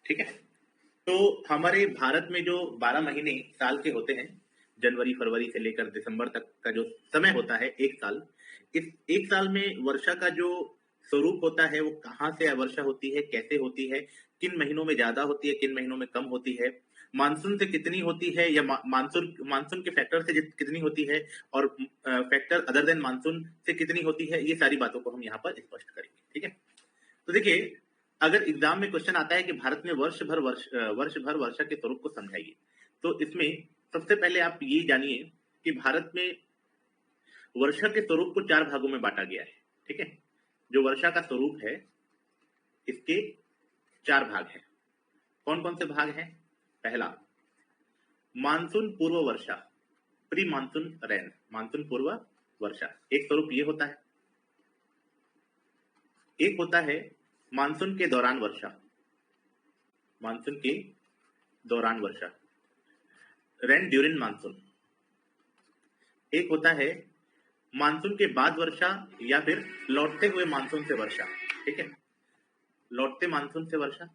ठीक है। तो हमारे भारत में जो 12 महीने साल के होते हैं, जनवरी फरवरी से लेकर दिसंबर तक का जो समय होता है, एक साल, इस एक साल में वर्षा का जो स्वरूप होता है वो कहाँ से वर्षा होती है, कैसे होती है, किन महीनों में ज्यादा होती है, किन महीनों में कम होती है, मानसून से कितनी होती है, या मानसून मानसून के फैक्टर से कितनी होती है, और फैक्टर अदर देन मानसून से कितनी होती है, ये सारी बातों को हम यहाँ पर स्पष्ट करेंगे। ठीक है। तो देखिए, अगर एग्जाम में क्वेश्चन आता है कि भारत में वर्ष भर वर्षा के स्वरूप को समझाइए, तो इसमें सबसे पहले आप ये जानिए कि भारत में वर्षा के स्वरूप को 4 भागों में बांटा गया है। ठीक है। जो वर्षा का स्वरूप है, इसके 4 भाग हैं। कौन कौन से भाग हैं? पहला, मानसून पूर्व वर्षा, प्री मानसून रेन, मानसून पूर्व वर्षा, एक स्वरूप ये होता है। एक होता है मानसून के दौरान वर्षा, मानसून के दौरान वर्षा, रेन ड्यूरिंग मानसून। एक होता है मानसून के बाद वर्षा, या फिर लौटते हुए मानसून से वर्षा। ठीक है, लौटते मानसून से वर्षा,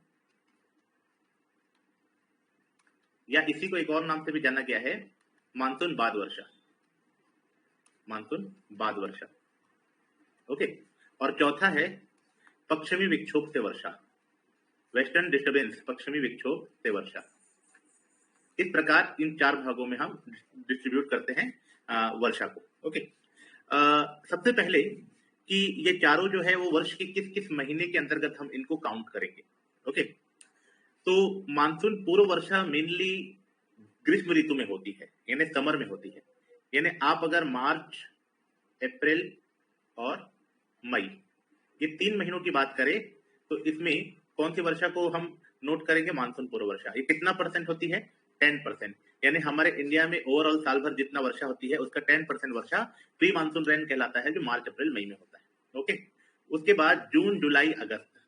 या इसी को एक और नाम से भी जाना गया है, मानसून बाद वर्षा, मानसून बाद वर्षा। ओके। और चौथा है पश्चिमी विक्षोभ से वर्षा, वेस्टर्न डिस्टर्बेंस, पश्चिमी विक्षोभ से वर्षा। इस प्रकार इन 4 भागों में हम डिस्ट्रीब्यूट करते हैं वर्षा को। ओके। सबसे पहले कि ये चारों जो है वो वर्ष के किस किस महीने के अंतर्गत हम इनको काउंट करेंगे। ओके। तो मानसून पूर्व वर्षा मेनली ग्रीष्म ऋतु में होती है, यानी समर में होती है। यानी आप अगर मार्च, अप्रैल और मई, ये 3 महीनों की बात करें, तो इसमें कौन सी वर्षा को हम नोट करेंगे? मानसून पूर्व वर्षा। ये कितना परसेंट होती है? 10%। यानी हमारे इंडिया में ओवरऑल साल भर जितना वर्षा होती है उसका 10% वर्षा प्री मानसून रेन कहलाता है, जो मार्च अप्रैल मई में होता है। ओके। उसके बाद जून जुलाई अगस्त,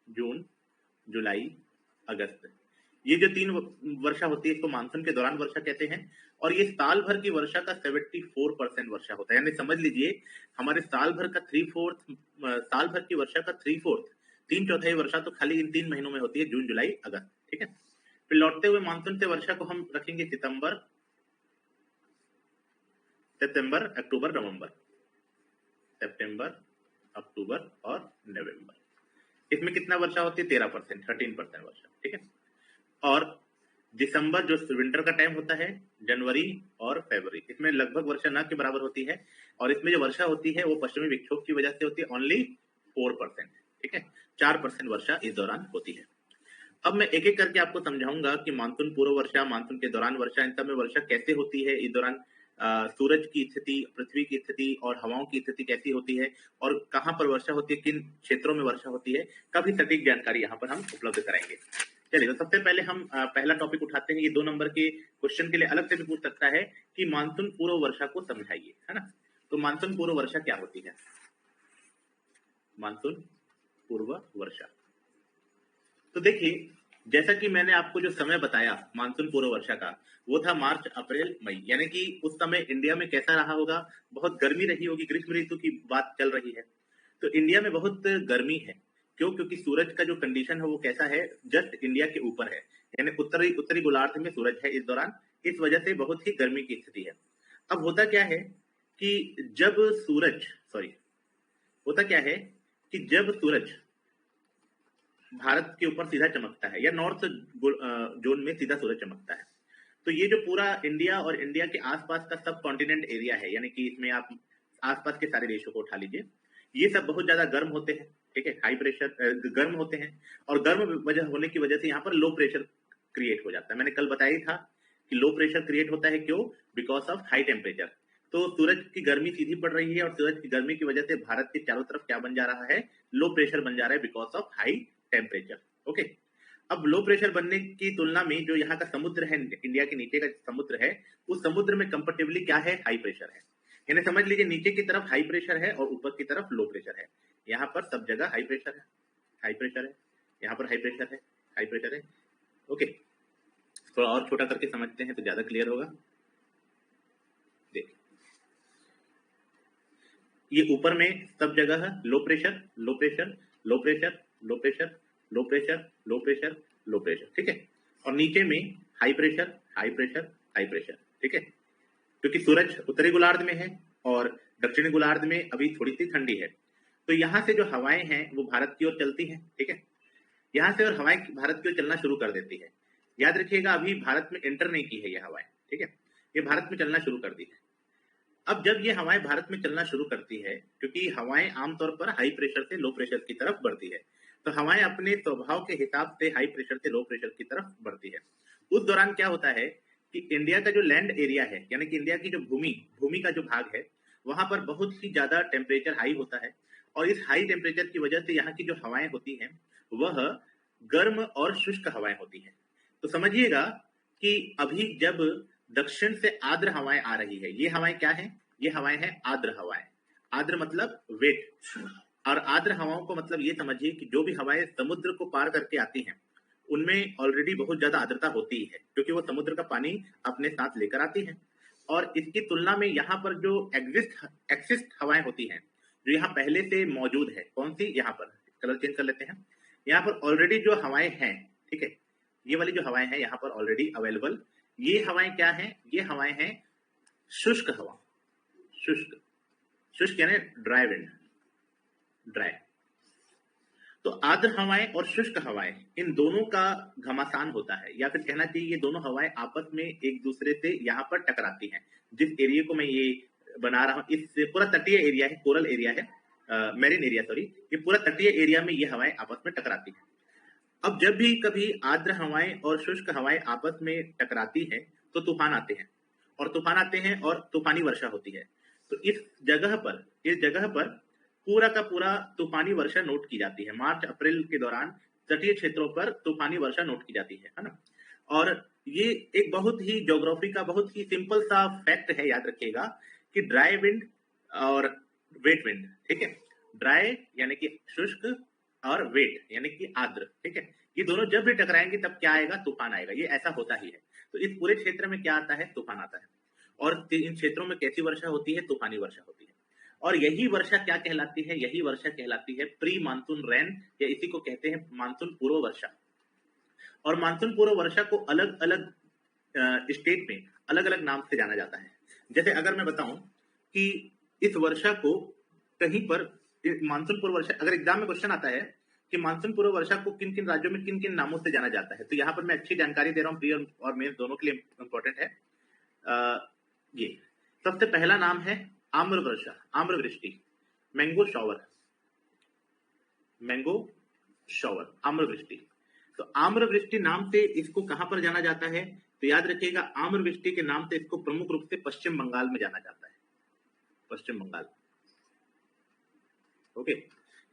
जून जुलाई अगस्त, ये जो 3 वर्षा होती है इसको मानसून के दौरान वर्षा कहते हैं। और ये साल भर की वर्षा का 74% वर्षा होता है। यानी समझ लीजिए हमारे साल भर का 3/4, साल भर की वर्षा का 3/4, 3/4 वर्षा तो खाली इन 3 महीनों में होती है, जून जुलाई अगस्त। ठीक है। फिर लौटते हुए मानसून से वर्षा को हम रखेंगे सितंबर, अक्टूबर, नवंबर, सितंबर, अक्टूबर और नवंबर। इसमें कितना वर्षा होती है? 13%, 13% वर्षा। ठीक है। और दिसंबर जो विंटर का टाइम होता है, जनवरी और फरवरी, इसमें लगभग वर्षा न के बराबर होती है। और इसमें जो वर्षा होती है वो पश्चिमी विक्षोभ की वजह से होती है, ओनली 4%। ठीक है। 4% वर्षा इस दौरान होती है। अब मैं एक एक करके आपको समझाऊंगा कि मानसून पूर्व वर्षा, मानसून के दौरान वर्षा, इन सब में वर्षा कैसे होती है। इस दौरान सूरज की स्थिति, पृथ्वी की स्थिति और हवाओं की स्थिति कैसी होती है, और कहाँ पर वर्षा होती है, किन क्षेत्रों में वर्षा होती है, काफी सटीक जानकारी यहाँ पर हम उपलब्ध कराएंगे। चलिए, तो सबसे पहले हम पहला टॉपिक उठाते हैं। ये 2 नंबर के क्वेश्चन के लिए अलग से भी पूछ सकता है कि मानसून पूर्व वर्षा को समझाइए, है ना। तो मानसून पूर्व वर्षा क्या होती है? मानसून पूर्व वर्षा, तो देखिए, जैसा कि मैंने आपको जो समय बताया मानसून पूर्व वर्षा का, वो था मार्च अप्रैल मई। यानी कि उस समय इंडिया में कैसा रहा होगा? बहुत गर्मी रही होगी, ग्रीष्म ऋतु की बात चल रही है। तो इंडिया में बहुत गर्मी है। क्यों? क्योंकि सूरज का जो कंडीशन है वो कैसा है? जस्ट इंडिया के ऊपर है, यानी उत्तरी उत्तरी गोलार्ध में सूरज है इस दौरान। इस वजह से बहुत ही गर्मी की स्थिति है। अब होता क्या है कि जब सूरज सॉरी होता क्या है कि जब सूरज भारत के ऊपर सीधा चमकता है, या नॉर्थ जोन में सीधा सूरज चमकता है, तो ये जो पूरा इंडिया और इंडिया के आसपास का सब कॉन्टिनेंट एरिया है, यानी कि इसमें आप आसपास के सारे देशों को उठा लीजिए, ये सब बहुत ज्यादा गर्म होते हैं। ठीक है, हाई प्रेशर गर्म होते हैं, और गर्म वजह होने की वजह से यहाँ पर लो प्रेशर क्रिएट हो जाता है। मैंने कल बताया था कि लो प्रेशर क्रिएट होता है, क्यों? Because of high temperature. तो सूरज की गर्मी सीधी पड़ रही है, और सूरज की गर्मी की वजह से भारत के चारों तरफ क्या बन जा रहा है? लो प्रेशर बन जा रहा है, because of high temperature. Okay. अब लो प्रेशर बनने की तुलना में जो यहाँ का समुद्र है, इंडिया के नीचे का समुद्र है, उस समुद्र में कंपेरेटिवली क्या है? हाई प्रेशर है। यानी समझ लीजिए नीचे की तरफ हाई प्रेशर है और ऊपर की तरफ लो प्रेशर है। यहाँ पर सब जगह हाई प्रेशर है, हाई प्रेशर है, यहाँ पर हाई प्रेशर है, हाई प्रेशर है। ओके, थोड़ा और छोटा करके समझते हैं तो ज्यादा क्लियर होगा। देखिए, ये ऊपर में सब जगह है low pressure, low pressure, low pressure, low pressure, low pressure, low pressure, low pressure, ठीक है। और नीचे में high pressure, high pressure, high pressure, ठीक है। क्योंकि सूरज उत्तरी गोलार्ध में है और दक्षिणी गोलार्ध में अभी थोड़ी सी ठंडी है, तो यहाँ से जो हवाएं हैं वो भारत की ओर चलती हैं, ठीक है। यहाँ से और हवाएं भारत की ओर चलना शुरू कर देती है। याद रखिएगा अभी भारत में एंटर नहीं की है ये हवाएं, ठीक है, ये भारत में चलना शुरू कर दी है। अब जब ये हवाएं भारत में चलना शुरू करती है, क्योंकि हवाएं आमतौर पर हाई प्रेशर से लो प्रेशर की तरफ बढ़ती है, तो हवाएं अपने स्वभाव के हिसाब से हाई प्रेशर से लो प्रेशर की तरफ बढ़ती है। उस दौरान क्या होता है कि इंडिया का जो लैंड एरिया है, यानी कि इंडिया की जो भूमि का जो भाग है, वहां पर बहुत ही ज्यादा टेम्परेचर हाई होता है। और इस हाई टेम्परेचर की वजह से यहाँ की जो हवाएं होती हैं वह गर्म और शुष्क हवाएं होती हैं। तो समझिएगा कि अभी जब दक्षिण से आर्द्र हवाएं आ रही है, ये हवाएं क्या है, ये हवाएं हैं आर्द्र हवाएं। आर्द्र मतलब वेट, और आर्द्र हवाओं को मतलब ये समझिए कि जो भी हवाएं समुद्र को पार करके आती हैं उनमें ऑलरेडी बहुत ज्यादा आर्द्रता होती है, क्योंकि वो समुद्र का पानी अपने साथ लेकर आती है। और इसकी तुलना में यहाँ पर जो एक्सिस्ट हवाएं होती हैं, जो यहाँ पहले से मौजूद है, कौन सी, यहाँ पर कलर चेंज कर लेते हैं, यहाँ पर ऑलरेडी जो हवाएं हैं, ठीक है, ये वाली जो हवाएं हैं यहाँ पर ऑलरेडी अवेलेबल, ये हवाएं क्या हैं, ये हवाएं हैं शुष्क हवा। शुष्क, शुष्क यानी ड्राई विंड, ड्राई। तो आर्द्र हवाएं और शुष्क हवाएं, इन दोनों का घमासान होता है, या फिर कहना चाहिए ये दोनों हवाएं आपस में एक दूसरे से यहाँ पर टकराती हैं। जिस एरिया को मैं ये बना रहा हूँ, इससे पूरा तटीय एरिया है, कोरल एरिया है, मेरीन एरिया सॉरी, ये पूरा तटीय एरिया में ये हवाएं आपस में टकराती हैं। अब जब भी कभी आर्द्र हवाएं और शुष्क हवाएं आपस में टकराती हैं तो तूफान आते हैं, और तूफान आते हैं और तूफानी वर्षा होती है। तो इस जगह पर पूरा का पूरा तूफानी वर्षा नोट की जाती है। मार्च अप्रैल के दौरान तटीय क्षेत्रों पर तूफानी वर्षा नोट की जाती है ना। और ये एक बहुत ही ज्योग्राफी का बहुत ही सिंपल सा फैक्ट है, याद रखिएगा कि ड्राई विंड और वेट विंड, ठीक है, ड्राई यानी कि शुष्क और वेट यानी कि आर्द्र, ठीक है, ये दोनों जब भी टकराएंगे तब क्या आएगा, तूफान आएगा। ये ऐसा होता ही है। तो इस पूरे क्षेत्र में क्या आता है, तूफान आता है। और इन क्षेत्रों में कैसी वर्षा होती है, तूफानी वर्षा होती है। और यही वर्षा क्या कहलाती है, यही वर्षा कहलाती है प्री मानसून रेन, या इसी को कहते हैं मानसून पूर्व वर्षा। और मानसून पूर्व वर्षा को अलग अलग स्टेट में अलग अलग नाम से जाना जाता है। जैसे अगर मैं बताऊं कि इस वर्षा को कहीं पर मानसून पूर्व वर्षा, अगर एग्जाम में क्वेश्चन आता है कि मानसून पूर्व वर्षा को किन किन राज्यों में किन किन नामों से जाना जाता है, तो यहाँ पर मैं अच्छी जानकारी दे रहा हूँ, प्री और मेन दोनों के लिए इंपॉर्टेंट है। ये सबसे पहला नाम है आम्र वर्षा, आम्र वृष्टि, मैंगो शॉवर, मैंगो शॉवर, आम्र वृष्टि। तो आम्र वृष्टि नाम से इसको कहां पर जाना जाता है, तो याद रखिएगा आम्र वृष्टि के नाम से इसको प्रमुख रूप से पश्चिम बंगाल में जाना जाता है, पश्चिम बंगाल, ओके,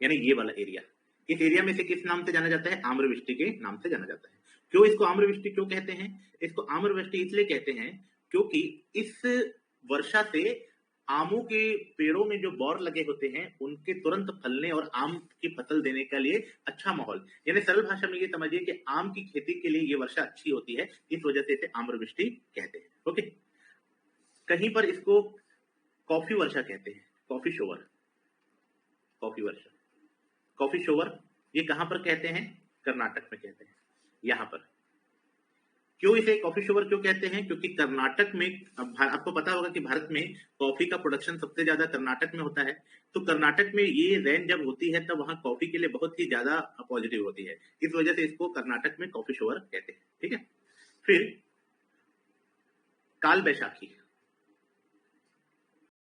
यानी ये वाला एरिया। इस एरिया में से किस नाम से जाना जाता है, आम्र वृष्टि के नाम से जाना जाता है। क्यों इसको आम्र वृष्टि क्यों कहते हैं, इसको आम्र वृष्टि इसलिए कहते हैं क्योंकि इस वर्षा से आमों के पेड़ों में जो बौर लगे होते हैं उनके तुरंत फलने और आम की फसल देने के लिए अच्छा माहौल, यानी सरल भाषा में ये समझिए कि आम की खेती के लिए ये वर्षा अच्छी होती है, इस वजह से इसे आम्रवृष्टि कहते हैं। ओके, कहीं पर इसको कॉफी वर्षा कहते हैं, कॉफी शोवर, कॉफी वर्षा, कॉफी शोवर, ये कहां पर कहते हैं, कर्नाटक में कहते हैं। यहां पर क्यों इसे कॉफी शोवर क्यों कहते हैं, क्योंकि कर्नाटक में, आपको पता होगा कि भारत में कॉफी का प्रोडक्शन सबसे ज्यादा कर्नाटक में होता है। तो कर्नाटक में ये रेन जब होती है तब वहां कॉफी के लिए बहुत ही ज्यादा पॉजिटिव होती है, इस वजह से इसको कर्नाटक में कॉफी शोवर कहते हैं, ठीक है। फिर काल बैशाखी,